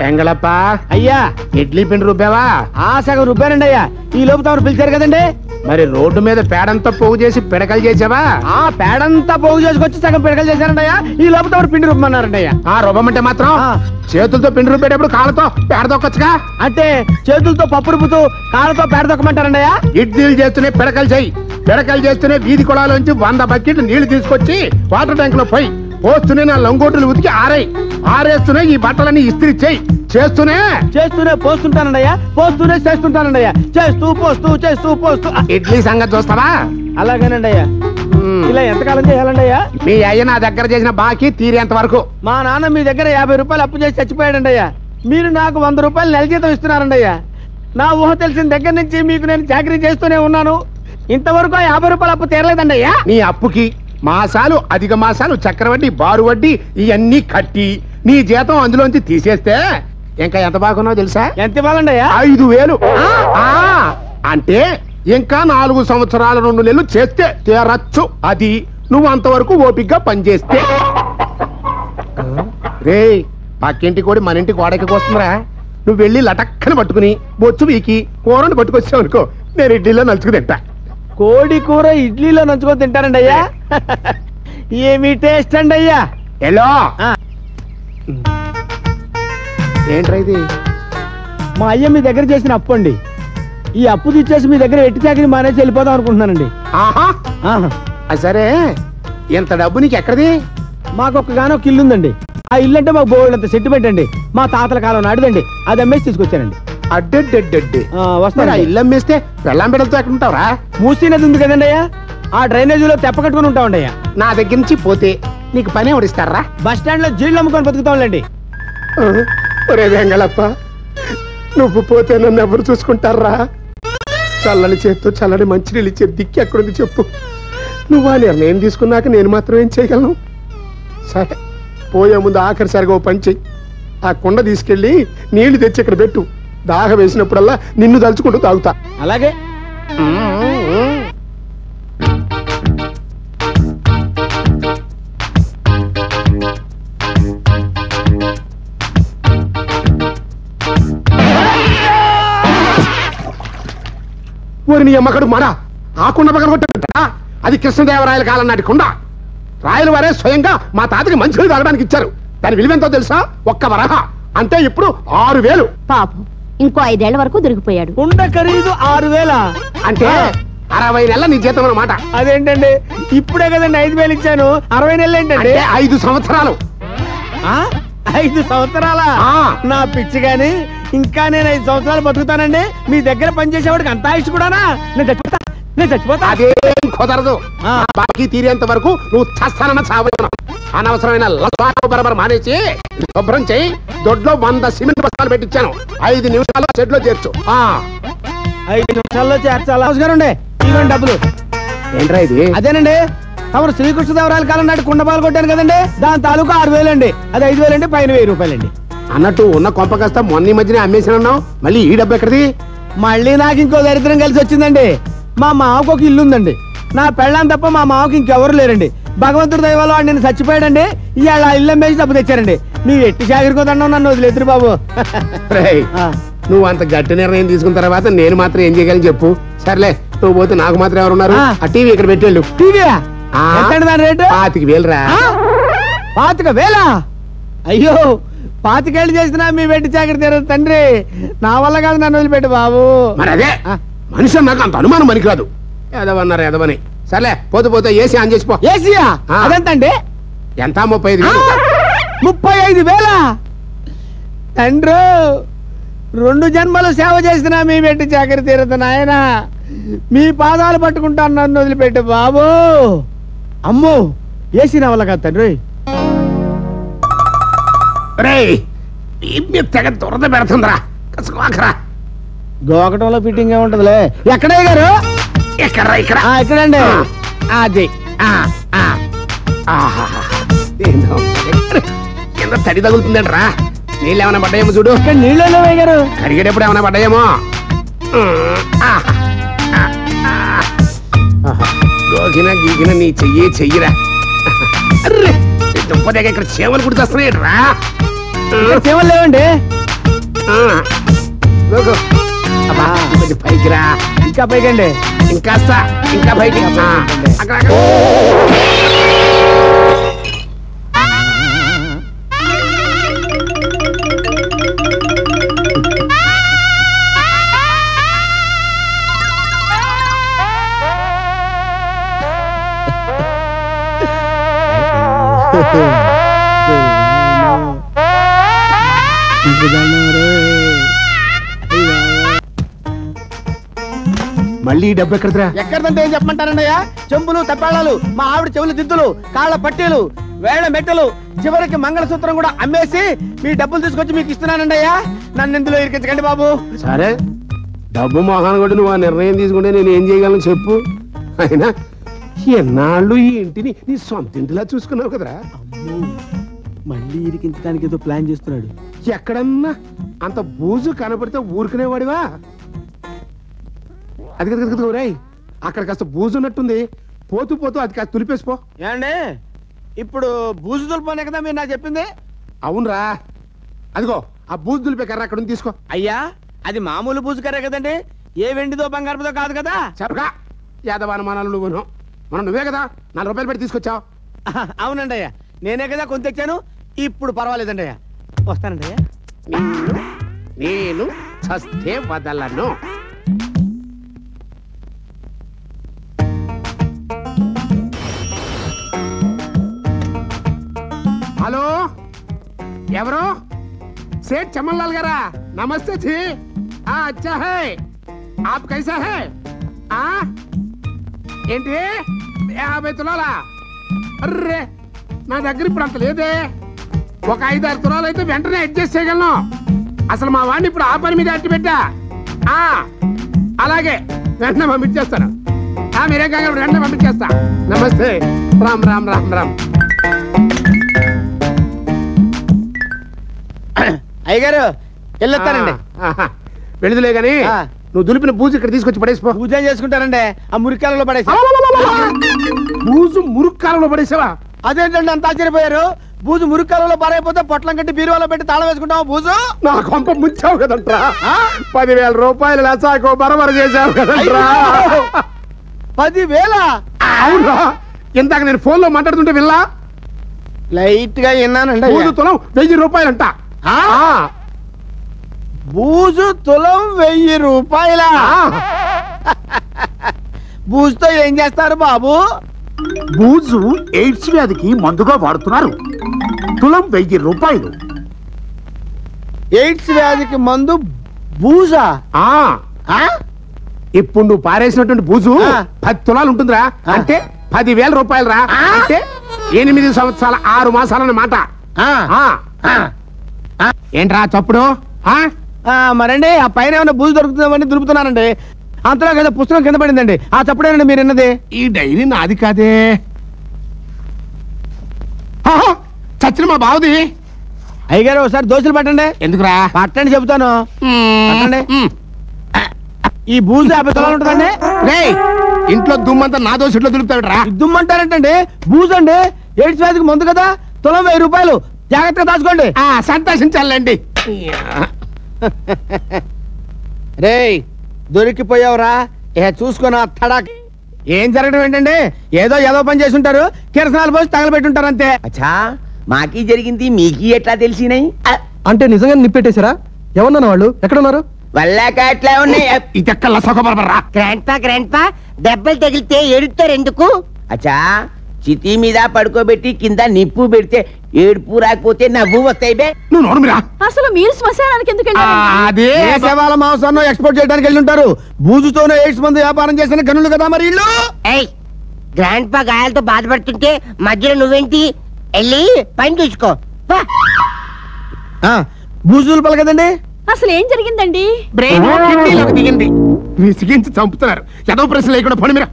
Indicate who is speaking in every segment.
Speaker 1: ఎంగళప్ప
Speaker 2: అయ్యా
Speaker 1: ఇడ్లీ పిండి రుబ్బావా?
Speaker 2: సగం రుబ్బానండి అయ్యా. ఈ లోపు తమరు పిలిచారు కదండి.
Speaker 1: మరి రోడ్డు మీద పేడంతా పోగు చేసి పిడకలు చేసావా?
Speaker 2: పేడంతా పోగు చేసుకొచ్చి సగం పిడకలు చేశారండి అయ్యా. ఈ లోపు తమరు పిండి రుబ్బమన్నారండి అయ్యా.
Speaker 1: రుబ్బమంటే మాత్రం చేతులతో పిండి రుబ్బేటప్పుడు కాళ్ళతో పేడ తొక్కచ్చుగా.
Speaker 2: అంటే చేతులతో పప్పు రుబ్బుతూ కాళ్ళతో పేడ తొక్కమంటారండి అయ్యా.
Speaker 1: ఇడ్లీలు చేస్తూనే పిడకలు చెయ్యి. పిడకలు చేస్తూనే వీధి కుళాలోంచి 100 బకెట్లు నీళ్లు తీసుకొచ్చి వాటర్ ట్యాంక్ లో పోయి పోస్తూనే నా లంగోటులు ఉతికి ఆరేస్తూనే ఈ బట్టలన్నీ ఇస్త్రీ చెయ్యి. చేస్తూనే
Speaker 2: పోస్తుంటానండయ్యా. పోస్తూనే చేస్తుంటానండయ్యా. చేస్తూ పోస్తూ
Speaker 1: ఇడ్లీ సంగతి చూస్తావా?
Speaker 2: అలాగేనండి అయ్యా. ఇలా ఎంతకాలం చేయాలండి అయ్యా?
Speaker 1: మీ అయ్య నా దగ్గర చేసిన బాకీ తీరేంత వరకు.
Speaker 2: మా నాన్న మీ దగ్గర 50 రూపాయలు అప్పు చేసి చచ్చిపోయాడండి అయ్యా. మీరు నాకు 100 రూపాయలు నెల జీతం ఇస్తున్నారండి అయ్యా. నా ఊహ తెలిసిన దగ్గర నుంచి మీకు నేను చాకరీ చేస్తూనే ఉన్నాను. ఇంతవరకు 50 రూపాయలు అప్పు తీరలేదండి అయ్యా.
Speaker 1: నీ అప్పుకి మాసాలు, అధిక మాసాలు, చక్రవడ్డీ, బారు వడ్డీ ఇవన్నీ కట్టి నీ జీతం అందులోంచి తీసేస్తే ఇంకా ఎంత బాగున్నావు తెలుసా?
Speaker 2: ఎంత ఇవ్వాలండి అయ్యా?
Speaker 1: 5,000. అంటే ఇంకా 4 సంవత్సరాల 2 నెలలు చేస్తే తీరచ్చు. అది నువ్వు అంతవరకు ఓపిగ్గా పనిచేస్తే. రే పక్కింటి కోడి మన ఇంటి గోడకి వస్తుందిరా. నువ్వు వెళ్ళి లటక్కని పట్టుకుని బొచ్చు వీకి కూరని పట్టుకొచ్చావు అనుకో, నేను ఇడ్లీలో నలుచుకు తింటా.
Speaker 2: కోడి కూర ఇడ్లీలో నంచుకొని తింటారండి అయ్యా. ఏమి టేస్ట్ అండి అయ్యా.
Speaker 1: ఎలా ఏంట్రా ఇది?
Speaker 2: మా అయ్య మీ దగ్గర చేసిన అప్పు అండి. ఈ అప్పు తీసేసి మీ దగ్గర ఎట్టి చాకరీ మానేసి వెళ్ళిపోదాం అనుకుంటున్నానండి.
Speaker 1: సరే, ఎంత డబ్బు నీకు ఎక్కడిది?
Speaker 2: మాకు ఒక్కగానొక ఇల్లు ఉందండి. ఆ ఇల్లు అంటే మాకు బోల్డంత సెంటిమెంట్ అండి. మా తాతల కాలం నాటిదండి. అది అమ్మేసి తీసుకొచ్చానండి.
Speaker 1: అడ్డెడ్డెడ్డెడ్డి
Speaker 2: వస్తాను.
Speaker 1: ఆ ఇల్లు అమ్మేస్తే పెళ్ళాం బిడ్డలతో ఎక్కడ ఉంటావురా?
Speaker 2: మూసీ నది ఉంది కదండి అయ్యా. ఆ డ్రైనేజీలో తెప్ప కట్టుకుని ఉంటామండి అయ్యా.
Speaker 1: నా దగ్గర నుంచి పోతే నీకు పని ఎవడిస్తారా?
Speaker 2: బస్ స్టాండ్ లో జీళ్ళు అమ్ముకొని బతుకుతాంలేండి.
Speaker 1: ఒరే వెంగళప్ప, నువ్వు పోతే నన్ను ఎవరు చూసుకుంటారా? చల్లని చేత్తో చల్లని మంచినీళ్ళు ఇచ్చే దిక్కి ఎక్కడుంది చెప్పు. నువ్వు ఆ నిర్ణయం తీసుకున్నాక నేను మాత్రం ఏం చేయగలను? సరే, పోయే ముందు ఆఖరిసారిగా ఓ పని చెయ్యి. ఆ కుండ తీసుకెళ్లి నీళ్లు తెచ్చి ఇక్కడ పెట్టు. దాహం వేసినప్పుడల్లా నిన్ను తలుచుకుంటూ తాగుతా.
Speaker 2: అలాగే.
Speaker 1: ఊరి నీ అమ్మకడు మాడా, ఆ కుండ పక్కన కొట్టా. అది కృష్ణదేవరాయల కాలం నాటి కుండ. రాయల వారే స్వయంగా మా తాతకి మంచినీళ్ళు తాగడానికి ఇచ్చారు. దాని విలువెంతో తెలుసా? 1 వరహ అంటే ఇప్పుడు 6,000.
Speaker 3: పాపం ఇంకో 5 ఏళ్ల వరకు దొరికిపోయాడు.
Speaker 2: కుండ ఖరీదు 6,000
Speaker 1: అంటే 60 నెలల నీ జీతం అన్నమాట.
Speaker 2: అదేంటండి, ఇప్పుడే కదండి 5,000 ఇచ్చాను. 60 నెలలు ఏంటండి?
Speaker 1: 5 సంవత్సరాలు.
Speaker 2: 5 సంవత్సరాలా? నా పిచ్చి గాని ఇంకా నేను 5 సంవత్సరాలు బతుకుతానండి. మీ దగ్గర పనిచేసేవాడికి అంత ఆయుష్ కూడానా? నేను చచ్చిపోతా.
Speaker 1: అదేం కుదరదు. బాకీ తీరేంత వరకు నువ్వు చస్తానన్న చావు. అనవసరమైన బరబర మానేసి శుభ్రం చేయి. దొడ్లో 100 సిమెంట్ బస్తాలు పెట్టించాను. 5 నిమిషాల్లో చెట్లో చేర్చు.
Speaker 2: 5 నిమిషాల్లో చేర్చాలా? ఇవ్వండి డబ్బులు.
Speaker 1: ఏంట్రా ఇది?
Speaker 2: అదేనండి, తమరు శ్రీకృష్ణదేవరాయల కాలం నాటి కుండ పాలు కొట్టాను కదండి. దాని తాలూకా 6,000 అండి. అది 5,000 అండి, పైన 1,000 రూపాయలండి.
Speaker 1: అన్నట్టు ఉన్న కొంప కాస్త మొన్న మధ్యనే అమ్మేసానన్నావు. మళ్ళీ ఈ డబ్బు ఎక్కడిది?
Speaker 2: మళ్ళీ నాకు ఇంకో దరిద్రం కలిసి వచ్చిందండి. మా మావకు ఒక ఇల్లు ఉందండి. నా పెళ్ళాం తప్ప మా మావకి ఇంకెవరు లేరండి. భగవంతుడి దైవాలో వాడు నేను చచ్చిపోయాడండి. ఇవాళ ఆ ఇల్లు అమ్మేసి డబ్బు తెచ్చారండి. నువ్వు ఎట్టి చాకరికోదన్నావు, నన్ను వదిలేదురు బాబు.
Speaker 1: నువ్వు అంత గట్టి నిర్ణయం తీసుకున్న తర్వాత నేను మాత్రం ఏం చేయగలను చెప్పు. సర్లే, నువ్వు పోతే నాకు మాత్రం ఎవరున్నారు? ఆ టీవీ ఇక్కడ పెట్టేళ్ళు.
Speaker 2: టీవీయా? ఎంతండి దాని రేటు?
Speaker 1: 25,000 రా.
Speaker 2: 25,000? అయ్యో, 25 ఏళ్ళు చేసినా మీ పెట్టి చాకరి తీరదు తండ్రి. నా వల్ల కాదు, నన్ను వదిలిపెట్టు బాబు.
Speaker 1: మరి అదే మనిషి నాకు అంత అనుమానం పనికిరాదు. ఎదవన్నారు ఎదవని. సర్లే, పోతే పోతే ఏసీ ఆన్ చేసిపో.
Speaker 2: ఏసీయా? అదెంతండి?
Speaker 1: ఎంత? 35,000.
Speaker 2: 35,000? తండ్రి, 2 జన్మలు సేవ చేసినా మీ పెట్టి చాకరి తీరదు నాయన. మీ పాదాలు పట్టుకుంటాను, నన్ను వదిలిపెట్టు బాబు. అమ్మో, ఏసీ నా వల్ల కాదు తండ్రి.
Speaker 1: తెగ దురద పెడుతుందిరా.
Speaker 2: గోకటంలో ఫిట్టింగ్ ఏముంటదిలే. ఎక్కడే గారు? ఇక్కడండి. అది
Speaker 1: కింద తడి తగులుతుందండి రా. నీళ్ళు ఏమైనా పడ్డాయేమో చూడు.
Speaker 2: ఇక్కడ నీళ్ళు గారు
Speaker 1: కడిగేటప్పుడు ఏమైనా పడ్డాయేమో. గోగిన గీగిన నీ చెయ్యిరా. దుంపదేగా ఇక్కడ చేమలు గుర్తొస్తున్నాయి రా.
Speaker 2: చీమలు లేవండి.
Speaker 1: కొంచెం పైకి రా.
Speaker 2: ఇంకా పైకండి.
Speaker 1: ఇంకాస్త ఇంకా పైకి. అక్కడ మళ్ళీ డబ్బు ఎక్కడరా?
Speaker 2: ఎక్కడంటే ఏం చెప్పమంటారన్నయ్యా? చెంబులు తప్పాళాలు, మా ఆవిడ చెవులు దిద్దులు, కాళ్ళ పట్టీలు, వేళ్ల మెట్టలు, చివరికి మంగళసూత్రం కూడా అమ్మేసి మీ డబ్బులు తీసుకొచ్చి మీకు ఇస్తున్నానండి అయ్యా. నన్ను ఇందులో ఇరికించకండి బాబు.
Speaker 1: సరే, డబ్బు మొహాన్ని కొట్టి నువ్వు ఆ నిర్ణయం తీసుకుంటే నేను ఏం చేయగలను చెప్పు. అయినా ఎన్నాళ్ళు ఈ ఇంటిని నీ సొంత ఇంటిలా చూసుకున్నావు కదరా.
Speaker 2: మళ్ళీ ఇరికించడానికి ఏదో ప్లాన్ చేస్తున్నాడు.
Speaker 1: ఎక్కడన్నా అంత బూజు కనపడితే ఊరుకునేవాడివా? అది కదా రాయ్, అక్కడ కాస్త బూజు ఉన్నట్టుంది, పోతూ పోతూ అది కాస్త తులిపేసిపో.
Speaker 2: ఏమండి, ఇప్పుడు బూజు దులిపోనే కదా మీరు నాకు చెప్పింది?
Speaker 1: అవునరా, అదిగో ఆ బూజు దులిపే కర్ర అక్కడ తీసుకో.
Speaker 2: అయ్యా, అది మామూలు బూజు కర్రే కదండి, ఏ వెండిదో బంగారుతో కాదు కదా.
Speaker 1: చెప్పగా యాదవానుమానాలు నువ్వును, మనం నువ్వే కదా 4 రూపాయలు పెట్టి తీసుకొచ్చావు.
Speaker 2: అవునండి అయ్యా, నేనే కదా కొంత తెచ్చాను. ఇప్పుడు పర్వాలేదండి అయ్యా, వస్తానండి అయ్యా.
Speaker 1: నేను చస్తే వదలను. హలో, ఎవరు? సేठ చమన్లాల్ గారా? నమస్తే జీ. అచ్చా హై, ఆప్ కైసా హై? ఏంటి 50 తులాలా? అర్రే, నా దగ్గర ఇప్పుడు అంత లేదే. ఒక 5-6 తులాలు అయితే వెంటనే అడ్జస్ట్ చేయగలను. అసలు మా వాడిని ఇప్పుడు ఆ పని మీద అట్టి పెట్టా. అలాగే వెంటనే పంపించేస్తాను. మీరేం కాదు, వెంటనే పంపించేస్తా. నమస్తే. రామ్ రామ్ రామ్ రామ్.
Speaker 2: అయ్యగారు వెళ్ళొస్తానండి.
Speaker 1: వెళ్ళదులే గాని నువ్వు దులిపిన బూజు ఇక్కడ తీసుకొచ్చి పడేసిపో.
Speaker 2: పూజ చేసుకుంటారండి, ఆ మురికాలలో పడేసి.
Speaker 1: బూజు మురుక్కాలలో పడేసావా?
Speaker 2: అదేంటండి అంత ఆశ్చర్యపోయారు? బూజు మురికాలలో పారైపోతే పొట్లం కట్టి బీరువాలో పెట్టి తాళం వేసుకుంటావా బూజు?
Speaker 1: నా కొంప ముంచావు కదంట్రా. 10,000 రూపాయలు లసాకు బరబర చేశావు కదంట్రా.
Speaker 2: 10,000?
Speaker 1: అవునా? ఇందాక నేను ఫోన్ లో మాట్లాడుతుంటే విల్లా?
Speaker 2: లైట్ గా విన్నానండి.
Speaker 1: బూజు తులం 1000 రూపాయలంట.
Speaker 2: బూజు తులం 1000 రూపాయలా? బూజుతో ఏం చేస్తారు బాబు?
Speaker 4: బూజు ఎయిడ్స్ వ్యాధికి మందుగా వాడుతున్నారు. తులం 1000 రూపాయలు.
Speaker 2: ఎయిడ్స్ వ్యాధికి మందు బూజా?
Speaker 1: ఇప్పుడు నువ్వు పారేసినటువంటి బూజు 10 తులాలు ఉంటుందిరా. అంటే 10,000 రూపాయలు రా. అంటే 8 సంవత్సరాల 6 మాసాలన్నమాట. ఏంట్రా చప్పుడు?
Speaker 2: మరండి ఆ పైన ఏమైనా బూజు దొరుకుతుందని దులుపుతున్నానండి. అంతలో కదా పుస్తకం కింద పడిందండి. ఆ చప్పుడేనండి మీరు విన్నది.
Speaker 1: ఈ డైరీ నాది కాదే. చచ్చిన మా బావుది.
Speaker 2: అయ్యగారు ఒకసారి దోశలు పట్టండి.
Speaker 1: ఎందుకురా?
Speaker 2: పట్టండి చెబుతాను. పట్టండి. ఈ బూజు 50 తులాలు ఉంటుందండి.
Speaker 1: ఇంట్లో దుమ్మంతా నా దోశలో దులుపుతావిడ్రా.
Speaker 2: దుమ్మంటారంటండి, బూజు అండి. ఎయిడ్స్ వ్యాధికి మందు కదా, తులం 1000 రూపాయలు. జాగ్రత్తగా దాచుకోండి.
Speaker 1: సంతోషించాలండి.
Speaker 2: రేయ్, దొరికిపోయావురా. చూసుకున్నా తడా. ఏం జరగడం ఏంటండి? ఏదో పని చేసి ఉంటారు, కిరసనాలు పోసి తగలబెట్టుంటారు అంతే.
Speaker 5: అచ్చా, మాకీ జరిగింది మీకీ ఎట్లా తెలిసినాయి?
Speaker 6: అంటే నిజంగా నిప్పెట్టేశారా? ఏమన్నా వాళ్ళు ఎక్కడున్నారు?
Speaker 5: వల్లాక అట్లా ఉన్నాయి.
Speaker 1: ఇదెక్కల్లా సొగబరబర్రా.
Speaker 5: గ్రాండ్ పా దెబ్బలు తగిలితే ఏడుతారు ఎందుకు? అచ్చా, చితి మీద పడుకోబెట్టి కింద నిప్పు పెడితే ఏడుపు రాకపోతే నవ్వు వస్తాయి బే.
Speaker 1: నువ్వు నోరుమిరా.
Speaker 3: అసలు మీరు శ్మశానానికి ఎందుకు వెళ్ళారు?
Speaker 1: అదే
Speaker 2: శవాల మాంసాన్ని ఎక్స్పోర్ట్ చేయడానికి వెళ్ళి ఉంటారు. బూజుతోనే ఎయిడ్స్ మందు వ్యాపారం చేసిన గనులు కదా మరి ఇల్లు.
Speaker 5: గ్రాండ్ పా గాయాలతో బాధపడుతుంటే మధ్యలో నువ్వేంటి? వెళ్ళి పని చూసుకో.
Speaker 2: బూజులు పల కదండి.
Speaker 3: అసలు ఏం జరిగిందండి?
Speaker 1: బ్రెయిన్ కిడ్నీలోకి దిగింది. విసిగించి చంపుతున్నారు. ఏదో ప్రశ్న లేకుండా పని మీరా.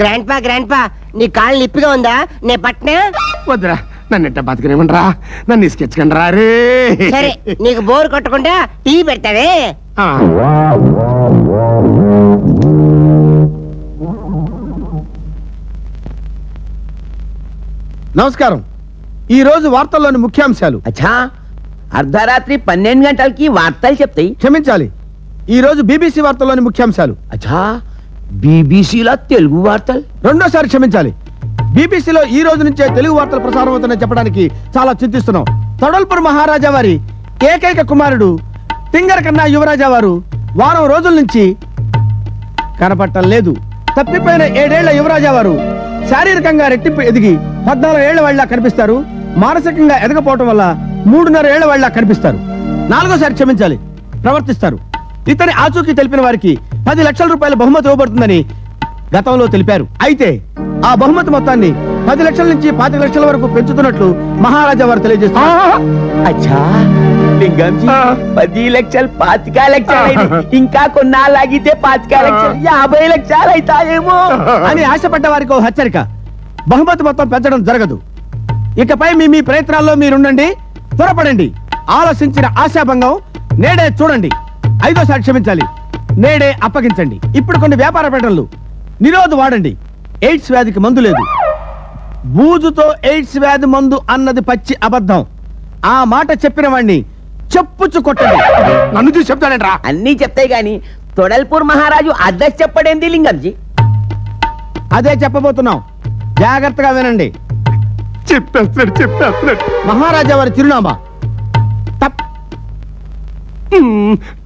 Speaker 5: గ్రాండ్ పా నీ కాళ్ళు నిప్పిగా ఉందా? నే పట్నా?
Speaker 1: వద్దురా, నన్ను ఎట్ట బతకనివ్వండిరా. నన్ను ఇసుకెచ్చకండి రా. రే
Speaker 5: సరే, నీకు బోర్ కొట్టకుండా టీ పెడతావే.
Speaker 2: నమస్కారం. ఈ రోజు వార్తల్లోని ముఖ్యాంశాలు.
Speaker 5: అచ్చా, అర్ధరాత్రి 12 గంటలకి వార్తలు చెప్తాయి.
Speaker 2: క్షమించాలి, ఈ రోజు బీబీసీ వార్తల్లోని ముఖ్యాంశాలు.
Speaker 5: అచ్చా, బీబీసీలో తెలుగు వార్తలు.
Speaker 2: రెండోసారి క్షమించాలి, బీబీసీలో ఈ రోజు నుంచే తెలుగు వార్తలు ప్రసారం అవుతున్నాయని చెప్పడానికి చాలా చింతిస్తున్నాం. తొడల్పూర్ మహారాజా వారి ఏకైక కుమారుడు తింగర కన్నా యువరాజా వారు వారం రోజుల నుంచి కనపట్టం లేదు. తప్పిపోయిన 7 ఏళ్ల యువరాజా వారు శారీరకంగా రెట్టింపు ఎదిగి 14 ఏళ్ల వాళ్ళ కనిపిస్తారు. మానసికంగా ఎదగపోవటం వల్ల 3.5 ఏళ్ల వాళ్ళ కనిపిస్తారు. నాలుగోసారి క్షమించాలి, ప్రవర్తిస్తారు. ఇతని ఆచూకీ తెలిపిన వారికి 10 లక్షల రూపాయల బహుమతి ఇవ్వబడుతుందని గతంలో తెలిపారు. అయితే ఆ బహుమతి మొత్తాన్ని 10 లక్షల నుంచి 25 లక్షల వరకు పెంచుతున్నట్లు మహారాజా వారు తెలియజేస్తారు.
Speaker 5: అచ్చా, లింగంజీ, 10 లక్షలు 25 లక్షలు అయింది. ఇంకా కొన్నాళ్ళాగితే 25 లక్షలు 50 లక్షలు అవుతాయేమో
Speaker 2: అని ఆశపడ్డ వారికి ఓ హెచ్చరిక. బహుమతి మొత్తం పెంచడం జరగదు. ఇకపై మీ ప్రయత్నాల్లో మీరుండండి, త్వరపడండి. ఆలోచించిన ఆశాభంగం నేడే చూడండి. ఐదోసారి క్షమించాలి, నేడే అప్పగించండి. ఇప్పుడు కొన్ని వ్యాపార ప్రకటనలు. నిరోధ వాడండి, ఎయిడ్స్ వ్యాధికి మందు లేదు. బూజుతో ఎయిడ్స్ వ్యాధి మందు అన్నది పచ్చి అబద్ధం. ఆ మాట చెప్పిన వాణ్ణి చెప్పుచ్చు కొట్టండి.
Speaker 1: నన్ను చూసి చెప్తాడంట్రా.
Speaker 5: అన్నీ చెప్తాయి గాని తొడల్పూర్ మహారాజు అడ్రస్ చెప్పడేంది లింగంజీ?
Speaker 2: అదే చెప్పబోతున్నాం, జాగ్రత్తగా వినండి.
Speaker 1: చెప్పేస్తున్నాడు.
Speaker 2: మహారాజా వారి చిరునామా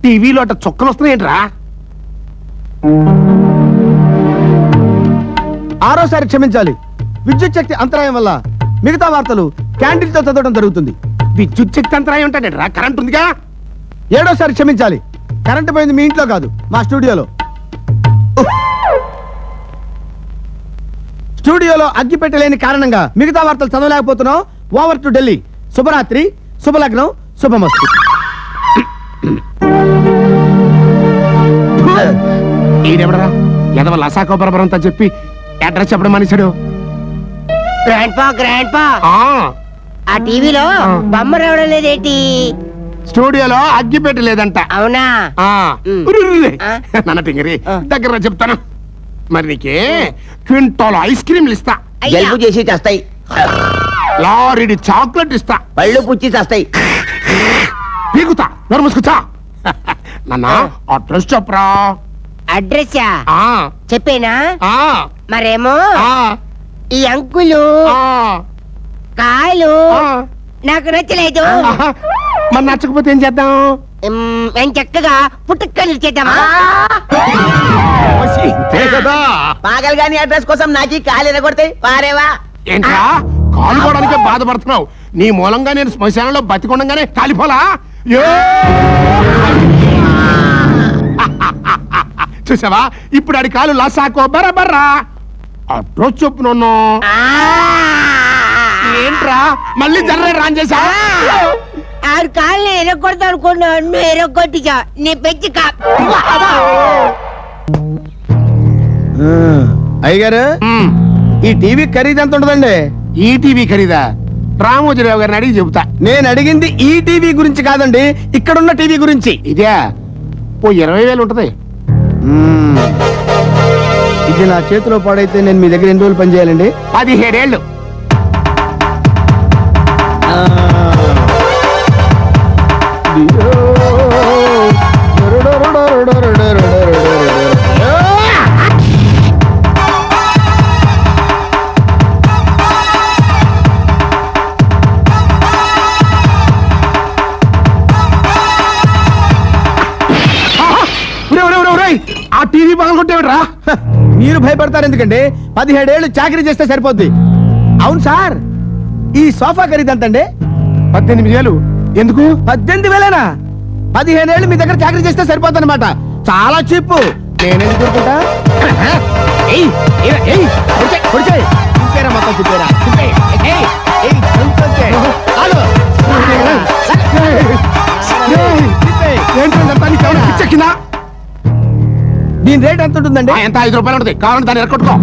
Speaker 1: టీవీలో అట్ట చుక్కలు వస్తున్నాయంట్రా.
Speaker 2: ఆరోసారి క్షమించాలి, విద్యుత్ శక్తి అంతరాయం వల్ల మిగతా వార్తలు క్యాండిల్తో చదవడం జరుగుతుంది.
Speaker 1: విద్యుత్ శక్తి అంతరాయం ఉంటాడంట్రా, కరెంట్ ఉందిగా.
Speaker 2: ఏడోసారి క్షమించాలి, కరెంటు పోయింది మీ ఇంట్లో కాదు, మా స్టూడియోలో. స్టూడియోలో అగ్గి పెట్టలేని కారణంగా మిగతా వార్తలు చదవలేకపోతున్నాం. Over to Delhi. శుభరాత్రి, శుభలగ్నం, శుభమస్తు.
Speaker 1: ఈడెవడరా ఎదవ లసాకోపరపరంతా చెప్పి అడ్రస్ చెప్పడం మనిషాడు.
Speaker 7: గ్రాండ్ పా ఆ టీవీలో బొమ్మ రావడం లేదేంటి?
Speaker 1: స్టూడియోలో అగ్గి పెట్టలేదంట.
Speaker 7: అవునా?
Speaker 1: నన్న టింగరి దగ్గర చెప్తాను. మరి నీకే క్వింటాల్ ఐస్ క్రీమ్లు ఇస్తా,
Speaker 5: జలుబు చేసి చేస్తాయి.
Speaker 1: లారీడి చాక్లెట్ ఇస్తా,
Speaker 5: పళ్ళు పుచ్చి చేస్తాయి.
Speaker 1: పీకుతా, నోరు మూసుకుతా. నాన్న అడ్రస్ చెప్పరా.
Speaker 7: అడ్రస్
Speaker 1: ఆ,
Speaker 7: చెప్పేనా?
Speaker 1: ఆ,
Speaker 7: మరేమో
Speaker 1: ఆ,
Speaker 7: ఈ అంకులు
Speaker 1: ఆ,
Speaker 7: కాయలు
Speaker 1: ఆ.
Speaker 7: నాకు నచ్చలేదు.
Speaker 1: మరి నచ్చకపోతే ఏం చేద్దాం?
Speaker 7: నేను చక్కగా పుట్టుకలు చేద్దామా?
Speaker 1: ఇంతే కదా.
Speaker 5: పాగల్ గాని అడ్రస్ కోసం నాకి కాలు ఎరగొడతాయి పారేవా.
Speaker 1: ఏంట్రా కాలుకోవడానికే బాధపడుతున్నావు? నీ మూలంగా నేను శ్మశానంలో బతికొండగానే కాలిపోలా? చూసావా, ఇప్పుడు ఆడి కాలు లసాకో బరబర్రా. అడ్రస్ చెప్పు నన్ను. ఏంట్రా మళ్ళీ జనరేట్ రాన్ చేసా?
Speaker 7: ఆరు కాళ్ళని ఎరగొడతా అనుకున్నాను, ఎరగొట్టిచా. నీ పెంచి
Speaker 2: అయ్యగారు, ఈ టీవీ ఖరీదు ఎంత ఉంటుందండి?
Speaker 1: ఈ టీవీ ఖరీదా? రామోజీరావు గారిని అడిగి చెబుతా.
Speaker 2: నేను అడిగింది ఈ టీవీ గురించి కాదండి, ఇక్కడున్న టీవీ గురించి.
Speaker 1: ఇదే ఓ 20,000 ఉంటది.
Speaker 2: ఇది నా చేతిలో పాడైతే నేను మీ దగ్గర ఎన్ని రోజులు పనిచేయాలండి?
Speaker 1: 17 ఏళ్ళు. ఆ టీవీ పగలగొట్టేవిడ్రా.
Speaker 2: మీరు భయపడతారు ఎందుకండి? 17 ఏళ్ళు చాకరీ చేస్తే సరిపోద్ది. అవును సార్, ఈ సోఫా ఖరీదు ఎంతండి?
Speaker 1: 18,000. ఎందుకు?
Speaker 2: 18,000. 15 ఏళ్ళు మీ దగ్గర చాకరీ చేస్తే సరిపోద్ది అనమాట. చాలా చీప్. నేనేం కోరుకుంటా? మొత్తం చెప్పారా?
Speaker 1: పిచ్చెక్కిందా?
Speaker 2: దీని రేట్ ఎంత ఉంటుందండి?
Speaker 1: ఎంత? 5 రూపాయలు ఉంటుంది. కావాలంటే దాన్ని ఎరకొట్టుకో.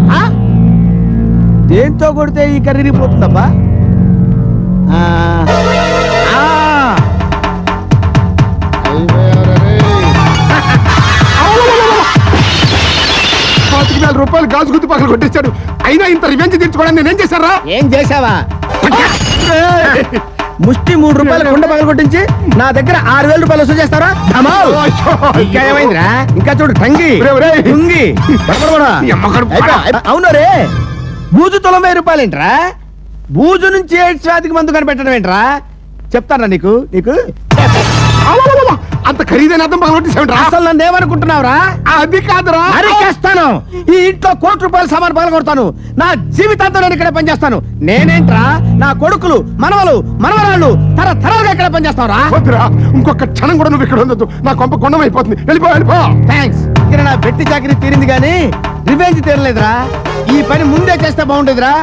Speaker 2: దేంతో కొడితే ఈ కర్రీ పోతుందబ్బా?
Speaker 1: రూపాయలు గాజు గుద్దు పక్కన కొట్టేశాడు. అయినా ఇంత రివెంజ్ తీర్చుకోవడానికి నేనేం చేశారా?
Speaker 2: ఏం చేసావా? ముష్టి 3 రూపాయలు కుండ పగలు కొట్టించి నా దగ్గర 6,000 రూపాయలు వసూలు చేస్తారా? ఇంకా ఏమైందిరా? ఇంకా చూడు టంగి టుంగి అవును రే. బూజు 90 రూపాయలు ఏంట్రా? బూజు నుంచి ఎయిడ్స్ వ్యాధికి మందు కనిపెట్టడం ఏంట్రా? చెప్తారా నీకు నీకు
Speaker 1: అంత ఖరీదైన అర్థం పక్కన కొట్టేశాడు.
Speaker 2: అసలు నన్ను ఏమనుకుంటున్నావురా?
Speaker 1: అది కాదురా.
Speaker 2: అరికేస్తాను. ఈ ఇంట్లో 1 కోటి రూపాయల సామాన్ పగల కొడతాను. నా జీవితాంతం నేను ఇక్కడే పనిచేస్తాను. నేనేంట్రా నా కొడుకులు మనవలు మనవరాళ్ళు తరతరాలుగా ఇక్కడే పనిచేస్తావురా?
Speaker 1: వద్దురా, ఇంకొక క్షణం కూడా నువ్వు ఇక్కడ ఉండొద్దు. నా కొంప కొండం అయిపోతుంది. వెళ్ళిపో.
Speaker 2: థ్యాంక్స్. ఇక్కడ నా వెట్టి చాకరీ తీరింది గానీ రివెంజ్ తీరలేదురా. ఈ పని ముందే చేస్తే బాగుండేదిరా.